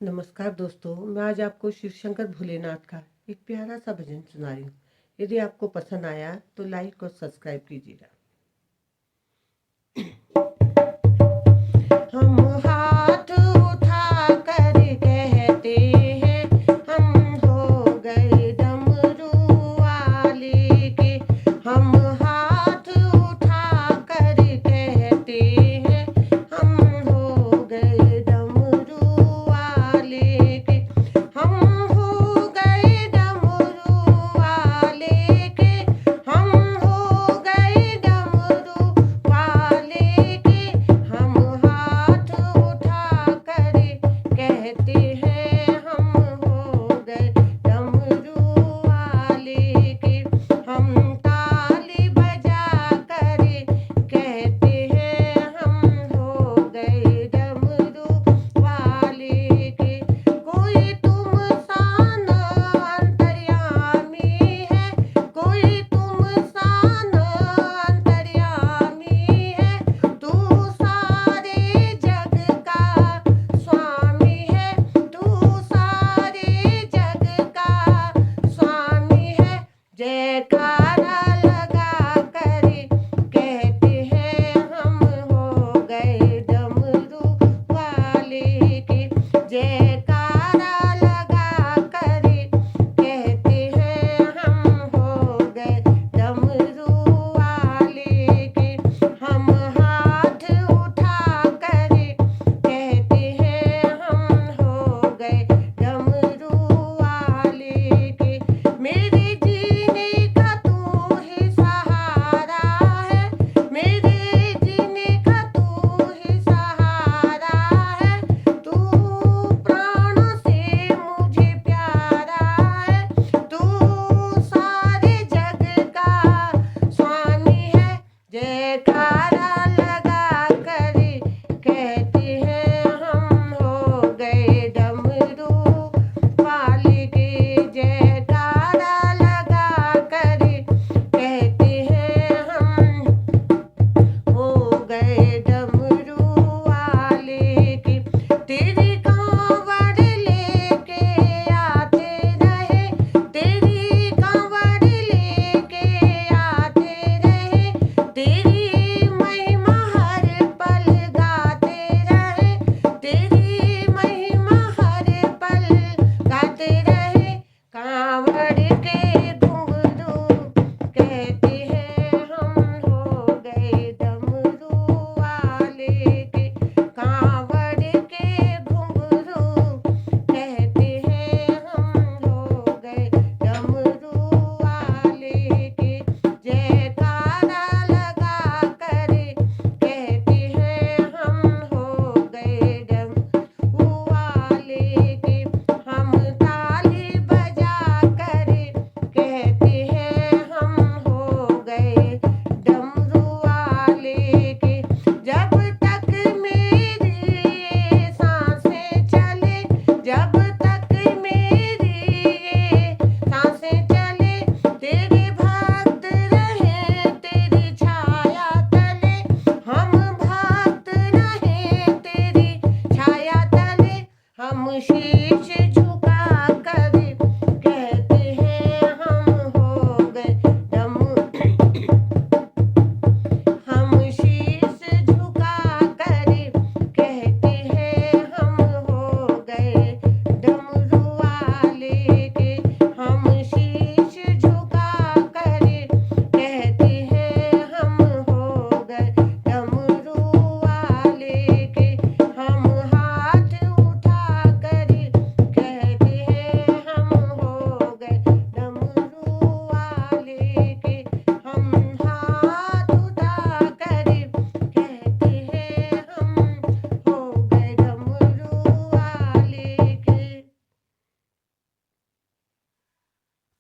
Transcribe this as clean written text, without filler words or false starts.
नमस्कार दोस्तों, मैं आज आपको शिव शंकर भोलेनाथ का एक प्यारा सा भजन सुना रही हूँ। यदि आपको पसंद आया तो लाइक और सब्सक्राइब कीजिएगा। हम हाथ उठा कर कहते हैं, हम हो गए डमरू वाले के। हम हाथ उठा कर कहते हैं, हम हो गए डमरू वाले के। हम हो गए डमरू वाले के। हम हो गए डमरू वाले के। हम हाथ उठा कर कहते हैं, हम हो गए डमरू वाले के। हम ताली बजा कर कहते हैं, हम हो गए डमरू वाले के। कोई तुम सान अंतर्यामी है, कोई तुम सान अंतर्यामी है। तू सारे जग का स्वामी है, तू सारे जग का स्वामी है। जयकारा लगा कर कहते हैं, हम हो गए डमरू वाले के। जयकारा लगा कर कहते हैं, हम हो गए डमरू वाले के। हम हाथ उठा कर कहते हैं, हम हो गए डमरू वाले के। मेरे जीने का तू ही सहारा है, मेरे जीने का तू ही सहारा है। तू प्राणों से मुझे प्यारा है, तू सारे जग का स्वामी है। जयकारा लगा कर कहते हैं, हम हो गए डमरू वाले के। जयकारा लगा कर कहते हैं, हम हो गए डमरू वाले के। तेरी कांवड़ लेके आते रहे, तेरी कांवड़ लेके आते रहे। तेरी महिमा हर पल गाते रहे, तेरी महिमा हर पल गाते रहे। कांवड़ के घुंघरू कहते हैं, हम हो गए डमरू वाले के। कांवड़ के घुंघरू कहते हैं, हम हो गए डमरू वाले के। जयकारा लगा कर कहते हैं, हम हो गए डमरू वाले के। हम ताली बजा कर कहते हैं, हम हो गए डमरू वाले के। जब तक मेरी ये सांसें चले, जब तक मेरी ये सांसें चले। तेरे भक्त रहें तेरी छाया तले, हम भक्त रहें तेरी छाया तले। हम शीश